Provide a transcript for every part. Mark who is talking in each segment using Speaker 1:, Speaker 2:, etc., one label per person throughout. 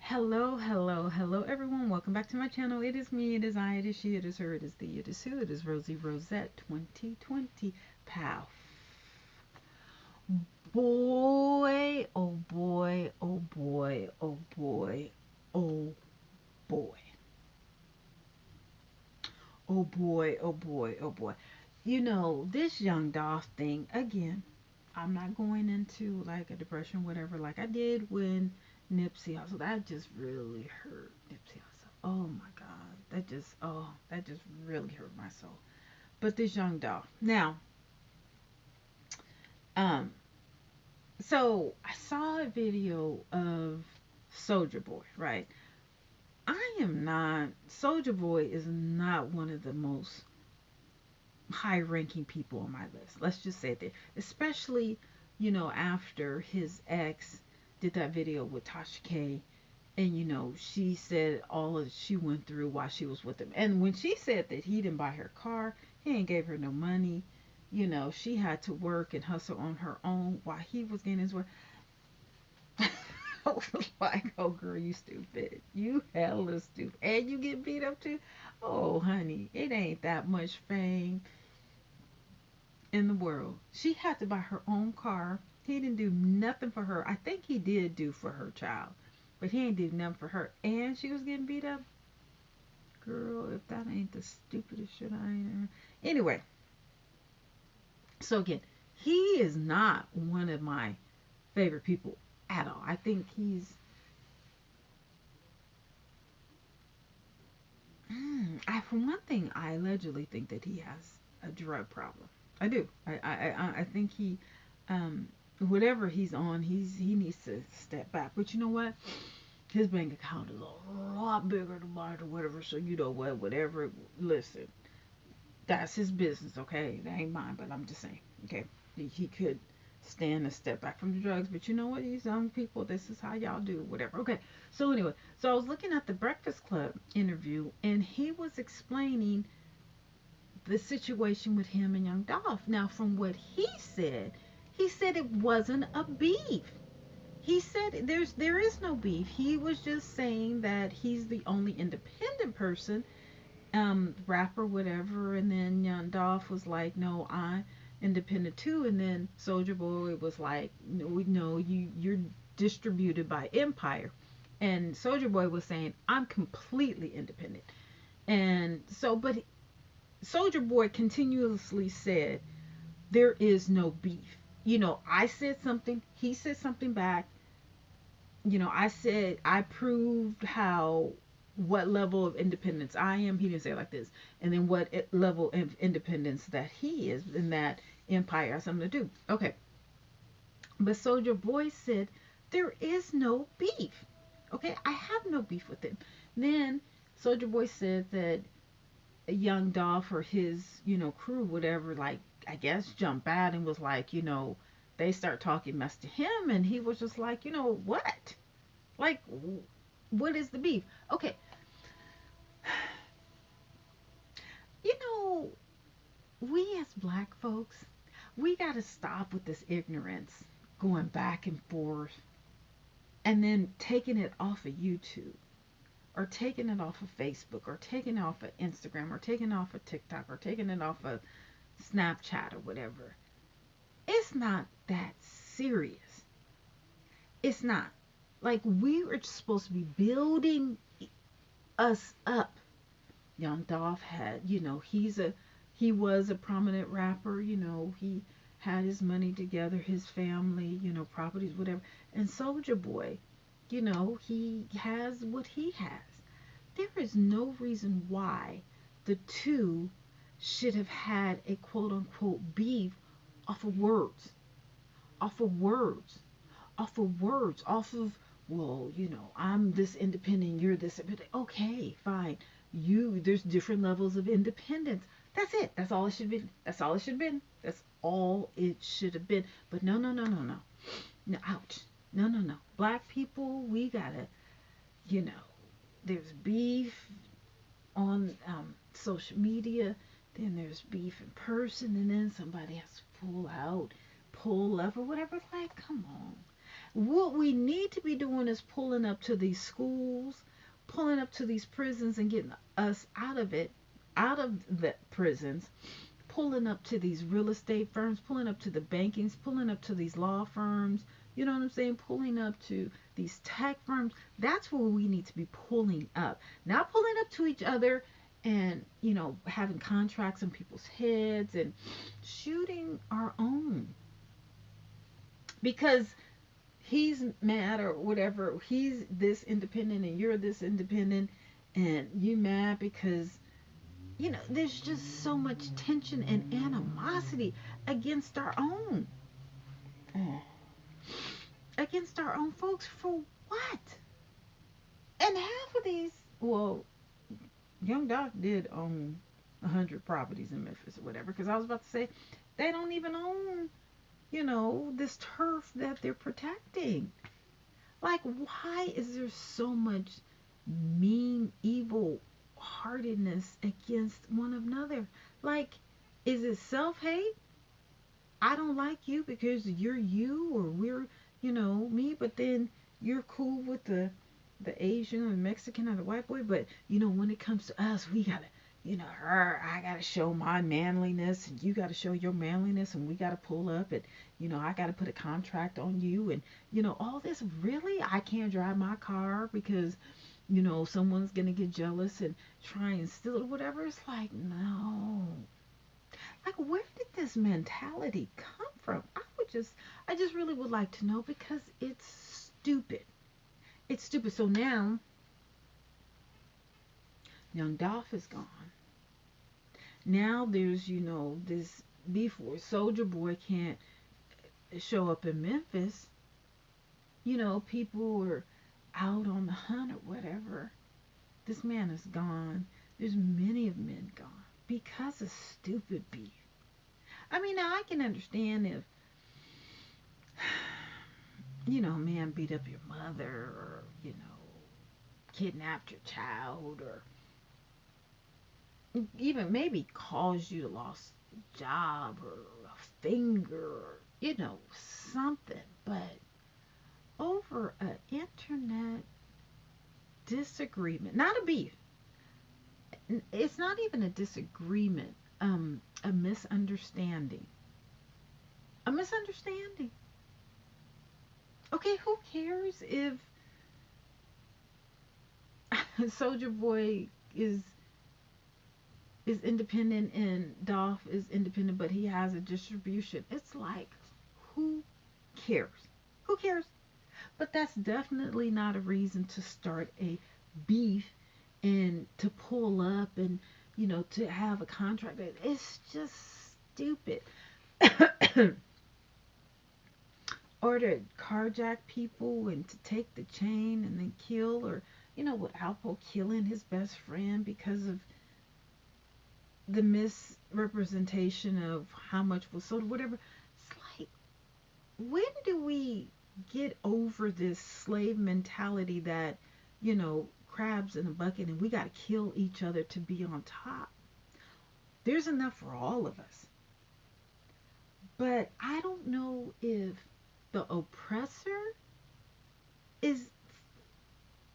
Speaker 1: Hello, hello, hello, everyone. Welcome back to my channel. It is me, it is I, it is she, it is her, it is thee, it is who, it is Rosie Rosette 2020. Pow. Boy, oh boy, oh boy, oh boy, oh boy, oh boy, oh boy, oh boy. This young Dolph thing, again, I'm not going into like a depression, whatever, like I did when Nipsey Hussle. That just really hurt Nipsey Hussle. Oh my God. That just really hurt my soul. But this young Dolph. Now, um, so I saw a video of Soulja Boy, right? Soulja Boy is not one of the most high ranking people on my list. Let's just say that. Especially, after his ex did that video with Tasha K, and she said all of she went through while she was with him. And when she said that he didn't buy her car, he ain't gave her no money, she had to work and hustle on her own while he was getting his work. I was like, oh girl, you stupid, you hella stupid, and you get beat up too. Oh honey, it ain't that much fame in the world. She had to buy her own car. He didn't do nothing for her. I think he did do for her child, but he ain't do nothing for her. And she was getting beat up. Girl, if that ain't the stupidest shit I ain't. Anyway, so again, he is not one of my favorite people at all. I think for one thing, I allegedly think that he has a drug problem. I do. I think um, whatever he's on, he needs to step back. But you know what? His bank account is a lot bigger than mine or whatever. So you know what? Whatever. Listen, that's his business, okay? That ain't mine. But I'm just saying, okay? He could stand a step back from the drugs, but you know what? These young people, this is how y'all do whatever. Okay. So anyway, so I was looking at the Breakfast Club interview, and he was explaining the situation with him and Young Dolph. Now, from what he said it wasn't a beef. He said there is no beef. He was just saying that he's the only independent person, rapper, whatever. And then Young Dolph was like, "No, I'm independent too." And then Soldier Boy was like, "No, you're distributed by Empire." And Soldier Boy was saying, "I'm completely independent." And so, but Soldier Boy continuously said, "There is no beef." I said something, he said something back. I said I proved what level of independence I am. He didn't say it like this. And then what level of independence that he is, and that Empire has something to do. Okay. But Soldier Boy said, there is no beef. Okay. I have no beef with him. Then Soldier Boy said that a Young Dolph or his, crew, whatever, like, I guess jumped out and was like, they start talking mess to him. And he was just like, what? Like, what is the beef? Okay, you know, we as black folks, we got to stop with this ignorance going back and forth and then taking it off of YouTube or taking it off of Facebook or taking it off of Instagram or taking it off of TikTok or taking it off of Snapchat or whatever. It's not that serious. It's not. Like, we are supposed to be building us up. Young Dolph had, he was a prominent rapper, he had his money together, his family, properties, whatever. And Soldier Boy, he has what he has. There is no reason why the two should have had a quote unquote beef off of words, off of words, off of words, off of, well, I'm this independent, you're this independent. Okay, fine. There's different levels of independence. That's it. That's all it should be. That's all it should have been. That's all it should have been. But no, no, no, no, no. No, ouch. No, no, no. Black people, we gotta, you know, there's beef on social media, then there's beef in person, and then somebody has to pull out, pull up, or whatever. Like, come on. What we need to be doing is pulling up to these schools, pulling up to these prisons and getting us out of it, out of the prisons, pulling up to these real estate firms, pulling up to the bankings, pulling up to these law firms. You know what I'm saying? Pulling up to these tech firms. That's where we need to be pulling up. Not pulling up to each other and, having contracts on people's heads and shooting our own. Because he's mad or whatever. He's this independent and you're this independent and you mad because there's just so much tension and animosity against our own. Oh. Against our own folks for what? And half of these, well, Young Dolph did own 100 properties in Memphis or whatever, because I was about to say they don't even own, this turf that they're protecting. Like, why is there so much mean, evil heartedness against one another? Like, is it self-hate? I don't like you because you're you, or we're, me, but then you're cool with the Asian or the Mexican or the white boy, but when it comes to us, we gotta, I gotta show my manliness and you gotta show your manliness, and we gotta pull up and I gotta put a contract on you, and all this. Really, I can't drive my car because someone's gonna get jealous and try and steal it or whatever. It's like, no. Like, where did this mentality come from? I just really would like to know, because it's stupid. It's stupid. So now, Young Dolph is gone. Now there's, this beef where Soulja Boy can't show up in Memphis. People are out on the hunt or whatever. This man is gone. There's many of men gone because of stupid beef. I mean, now I can understand if, man beat up your mother, or, kidnapped your child, or even maybe caused you to lost a job or a finger, or, something. But over an internet disagreement, not a beef. It's not even a disagreement, a misunderstanding. A misunderstanding. Okay, who cares if Soulja Boy is independent and Dolph is independent, but he has a distribution? It's like, who cares? Who cares? But that's definitely not a reason to start a beef and to pull up and, to have a contract. It's just stupid. Or to carjack people and to take the chain and then kill, or, with Alpo killing his best friend because of the misrepresentation of how much was sold, or whatever. It's like, when do we get over this slave mentality that, crabs in a bucket and we got to kill each other to be on top? There's enough for all of us. But I don't know if the oppressor is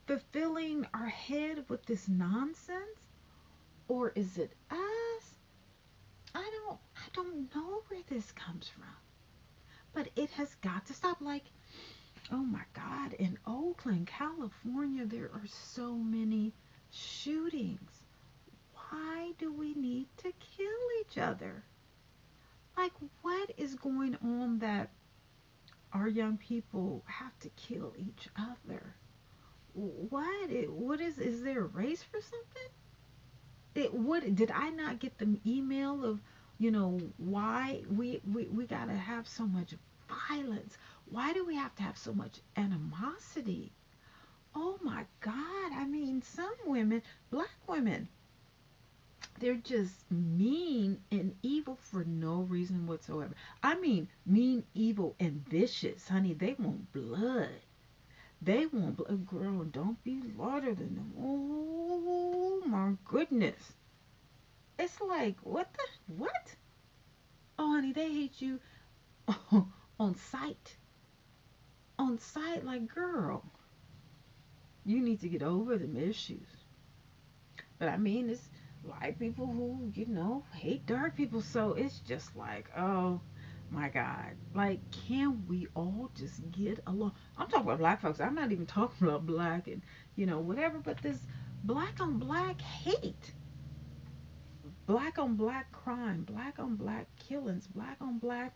Speaker 1: fulfilling our head with this nonsense, or is it us? I don't know where this comes from. But it has got to stop. Like, oh my God, in Oakland, California, there are so many shootings. Why do we need to kill each other? Like, what is going on that our young people have to kill each other? What is there a race for something? What did I not get the email of, why we gotta have so much violence? Why do we have to have so much animosity? Oh my God. I mean, some women, black women, they're just mean and evil for no reason whatsoever. I mean, mean, evil, and vicious, honey. They want blood. They want blood. Girl, don't be louder than them. Oh my goodness. It's like, what? Oh, honey, they hate you on sight. on sight. Like, girl, you need to get over them issues. But I mean, it's like people who, hate dark people. So it's just like, oh my God. Like, can we all just get along? I'm talking about black folks. I'm not even talking about black and, whatever, but this black on black hate, black on black crime, black on black killings, black on black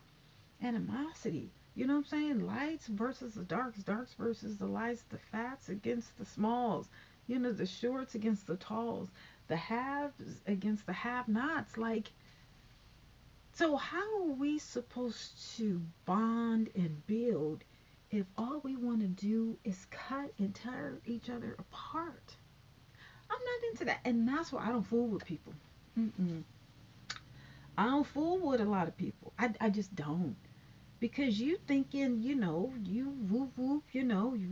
Speaker 1: animosity. You know what I'm saying? Lights versus the darks, darks versus the lights, the fats against the smalls, the shorts against the talls, the haves against the have nots. Like, so how are we supposed to bond and build if all we want to do is cut and tear each other apart? I'm not into that. And that's why I don't fool with people. Mm-mm. I don't fool with a lot of people. I just don't. Because you thinking, you whoop whoop,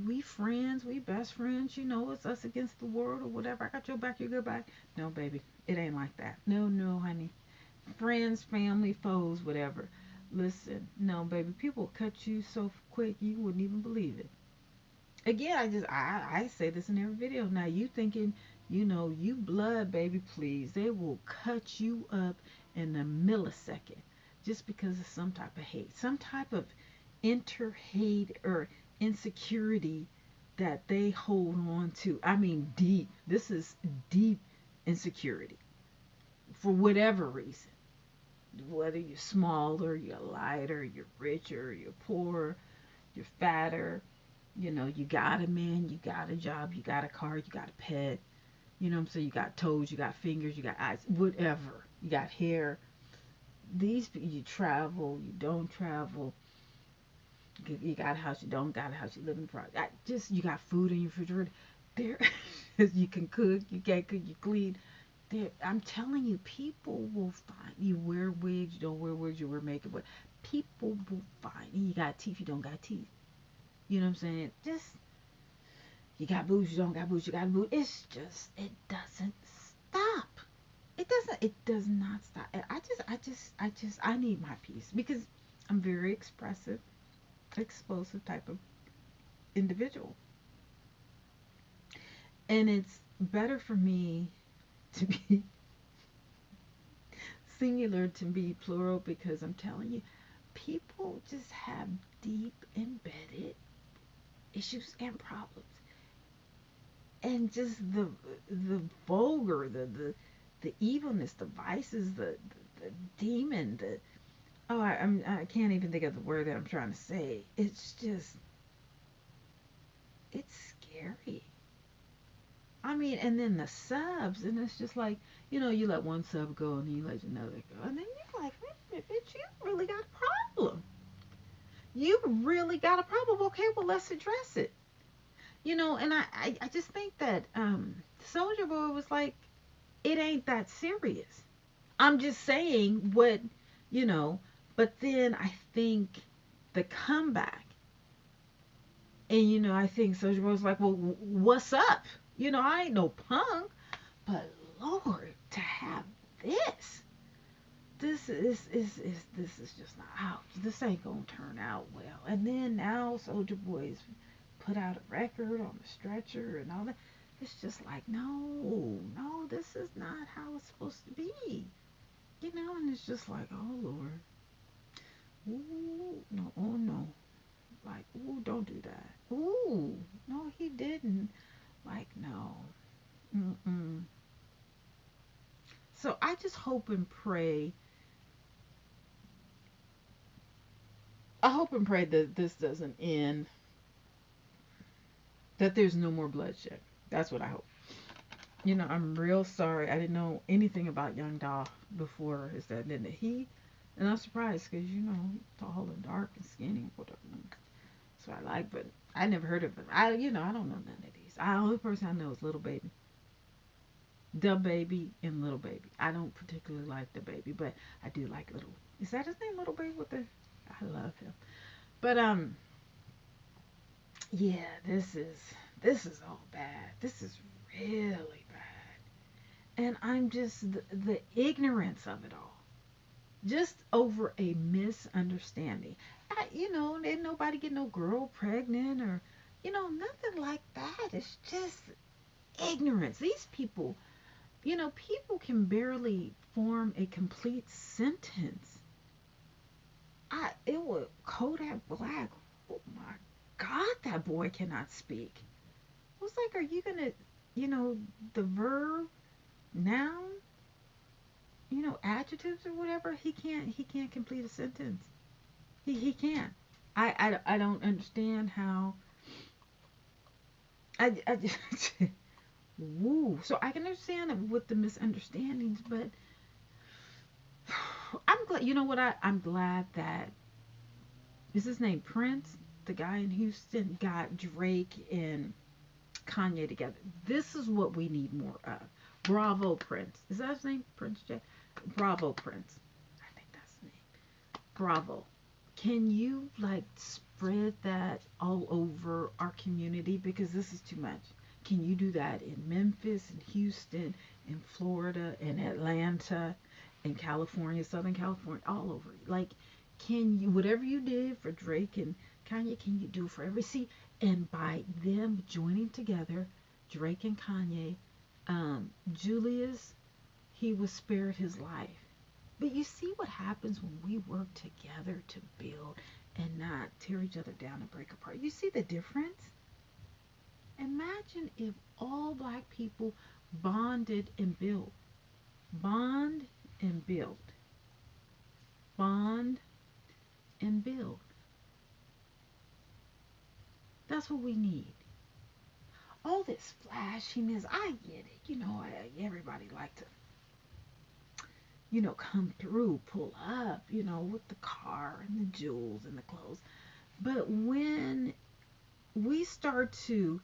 Speaker 1: we friends, we best friends, it's us against the world or whatever. I got your back, you go back. No, baby, it ain't like that. No, no, honey. Friends, family, foes, whatever. Listen, no, baby, people cut you so quick you wouldn't even believe it. Again, I say this in every video. Now you thinking, you blood, baby, please. They will cut you up in a millisecond just because of some type of hate, some type of inter-hate or insecurity that they hold on to. I mean, deep. This is deep insecurity for whatever reason. Whether you're smaller, you're lighter, you're richer, you're poor, you're fatter, you got a man, you got a job, you got a car, you got a pet, what I'm saying? You got toes, you got fingers, you got eyes, whatever. You got hair. You travel, you don't travel. You got a house, you don't got a house, you live in the project. You got food in your refrigerator. There, you can cook, you can't cook, you clean. There, I'm telling you, people will find you. Wear wigs, you don't wear wigs, you wear makeup. But people will find you. You got teeth, you don't got teeth. You know what I'm saying? Just you got boobs, you don't got boobs, you got boobs. It's just it doesn't stop. It does not stop. I need my peace because I'm very expressive, explosive type of individual. And it's better for me to be singular to be plural because I'm telling you, people just have deep embedded issues and problems. And just the vulgar, the evilness, the vices, the demon, I can't even think of the word that I'm trying to say. It's just it's scary. I mean, and then the subs, and it's just like, you let one sub go and then you let another go. And then you're like, bitch, you really got a problem. You really got a problem. Okay, well, let's address it. And I just think that Soulja Boy was like, it ain't that serious. I'm just saying but then I think the comeback, and I think Soulja Boy was like, well, what's up? I ain't no punk, but Lord, to have this is just not out. This ain't gonna turn out well. And then now Soulja Boy's put out a record on the stretcher and all that. It's just like, no, this is not how it's supposed to be. And it's just like, oh Lord. Ooh, no, oh no. Like, ooh, don't do that. Ooh, no, he didn't. Like, no. Mm-mm. So I just hope and pray. I hope and pray that this doesn't end. That there's no more bloodshed. That's what I hope. I'm real sorry. I didn't know anything about Young Dolph before his dad did it. And I'm surprised because, he's tall and dark and skinny. Whatever. That's what I like, but I never heard of him. I don't know none of these. The only person I know is Little Baby. Da Baby and Little Baby. I don't particularly like Da Baby, but I do like Little. Is that his name, Little Baby? I love him. But yeah, this is all bad. This is really bad. And I'm just the ignorance of it all. just over a misunderstanding. Ain't nobody get no girl pregnant or, nothing like that. It's just ignorance. These people, people can barely form a complete sentence. It was Kodak Black. Oh my God, that boy cannot speak. I was like, are you gonna, you know, the verb, noun, adjectives or whatever? He can't complete a sentence. He can't. I don't understand how. I just, woo. So I can understand it with the misunderstandings, but I'm glad. You know what? I'm glad that is his name Prince, the guy in Houston, got Drake and Kanye together. This is what we need more of. Bravo, Prince. Is that his name? Prince J. Bravo, Prince. I think that's his name. Bravo. Can you like spread that all over our community because this is too much? Can you do that in Memphis, in Houston, in Florida, in Atlanta, in California, Southern California, all over? Like, can you, whatever you did for Drake and Kanye, can you do for every? See, and by them joining together, Drake and Kanye, Julius, he was spared his life. But you see what happens when we work together to build and not tear each other down and break apart. You see the difference? Imagine if all black people bonded and built. Bond and build. Bond and build. That's what we need. All this flashiness, I get it. Everybody like to, come through, pull up, with the car and the jewels and the clothes. But when we start to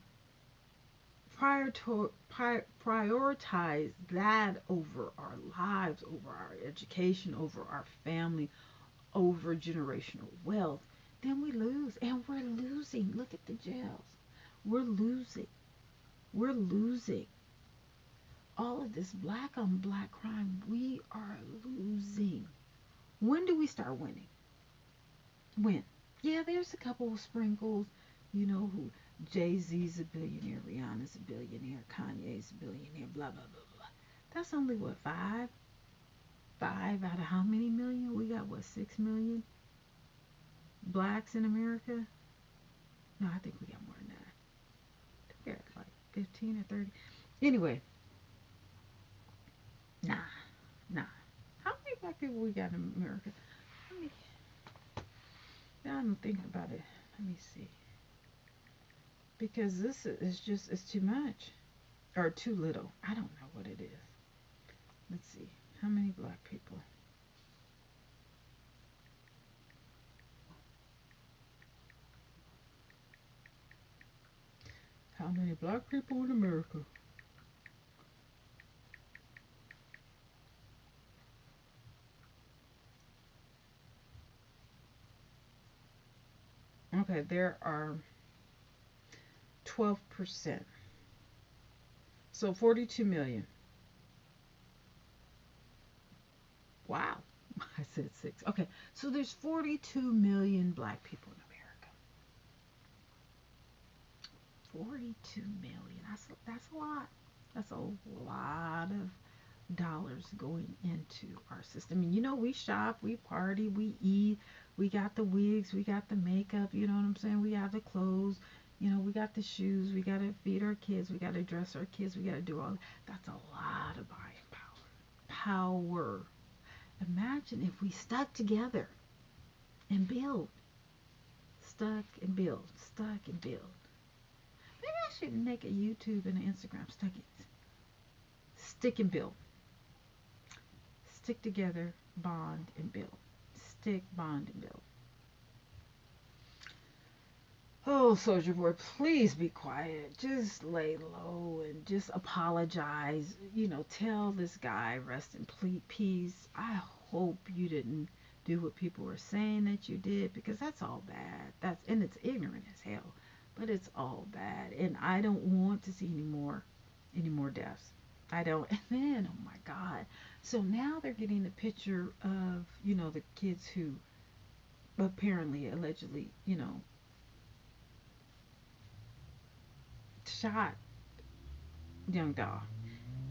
Speaker 1: prioritize that over our lives, over our education, over our family, over generational wealth, then we lose. And we're losing. Look at the jails. We're losing. We're losing. All of this black on black crime, we are losing. When do we start winning? When? Yeah, there's a couple of sprinkles, who Jay-Z's a billionaire, Rihanna's a billionaire, Kanye's a billionaire, blah, blah, blah, blah. That's only what, five? Five out of how many million? We got what, 6 million blacks in America? No, I think we got more than that. I think we got like 15 or 30. Anyway, nah, nah. How many black people we got in America? Let me, now I'm thinking about it. Let me see. Because this is just, it's too much. Or too little. I don't know what it is. Let's see. How many black people? How many black people in America? Okay, there are 12%. So 42 million. Wow. I said six. Okay, so there's 42 million black people in America. 42 million. That's a lot. That's a lot of dollars going into our system. I mean, we shop, we party, we eat, we got the wigs, we got the makeup, you know what I'm saying? We have the clothes, we got the shoes, we got to feed our kids, we got to dress our kids, we got to do all that. That's a lot of buying power. Power. Imagine if we stuck together and build. Stuck and build. Stuck and build. Maybe I should make a YouTube and an Instagram. Stuck it. Stick and build. Stick together, bond and build. Stick, bond, and build. Oh, Soulja Boy, please be quiet. Just lay low and just apologize. Tell this guy rest in peace. I hope you didn't do what people were saying that you did because that's all bad. And it's ignorant as hell, but it's all bad. And I don't want to see any more deaths. I don't. And then, oh my God. So now they're getting a picture of, the kids who apparently, allegedly, shot young Dolph.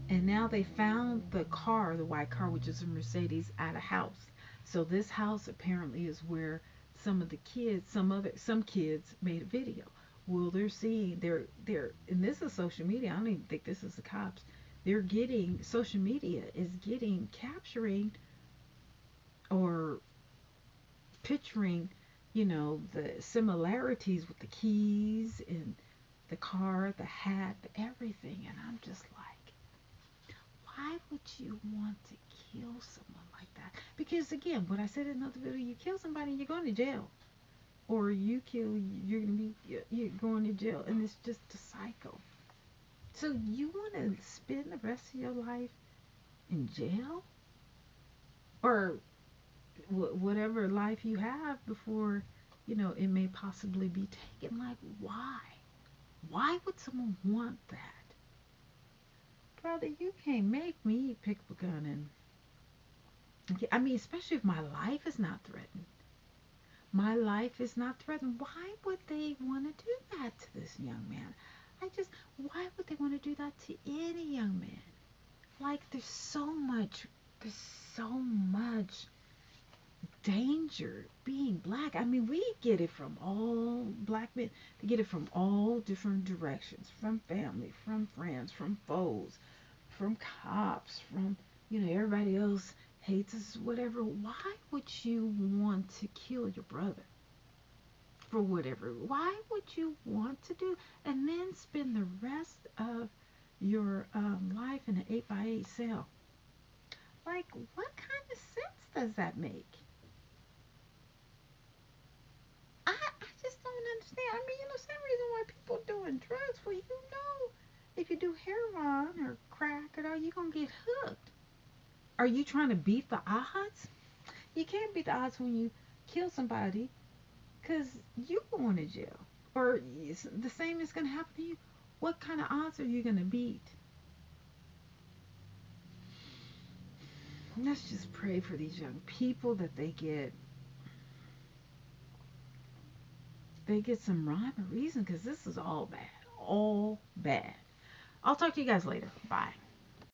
Speaker 1: And now they found the car, the white car, which is a Mercedes, at a house. So this house apparently is where some of the kids, some kids made a video. Well, they're seeing and this is social media. I don't even think this is the cops. They're getting social media is getting capturing or picturing, the similarities with the keys and the car, the hat, everything. And I'm just like, why would you want to kill someone like that? Because again, what I said in another video, you kill somebody, you're going to jail, or you're gonna be you're going to jail, and it's just a cycle. So you want to spend the rest of your life in jail, or whatever life you have before it may possibly be taken? Like, why would someone want that? Brother, you can't make me pick up a gun and, I mean, especially if my life is not threatened. My life is not threatened. Why would they want to do that to this young man? Why would they want to do that to any young man? Like, there's so much danger being black. I mean, we get it from all black men. They get it from all different directions, from family, from friends, from foes, from cops, from, everybody else hates us, whatever. Why would you want to kill your brother for whatever? Why would you want to do, and then spend the rest of your life in an 8x8 cell? Like, what kind of sense does that make? I just don't understand. I mean, same reason why people doing drugs. Well, if you do heroin or crack or all, you're going to get hooked. Are you trying to beat the odds? You can't beat the odds when you kill somebody, because you going to jail. Or the same is going to happen to you. What kind of odds are you going to beat? Let's just pray for these young people that they get some rhyme or reason, because this is all bad. All bad. I'll talk to you guys later. Bye.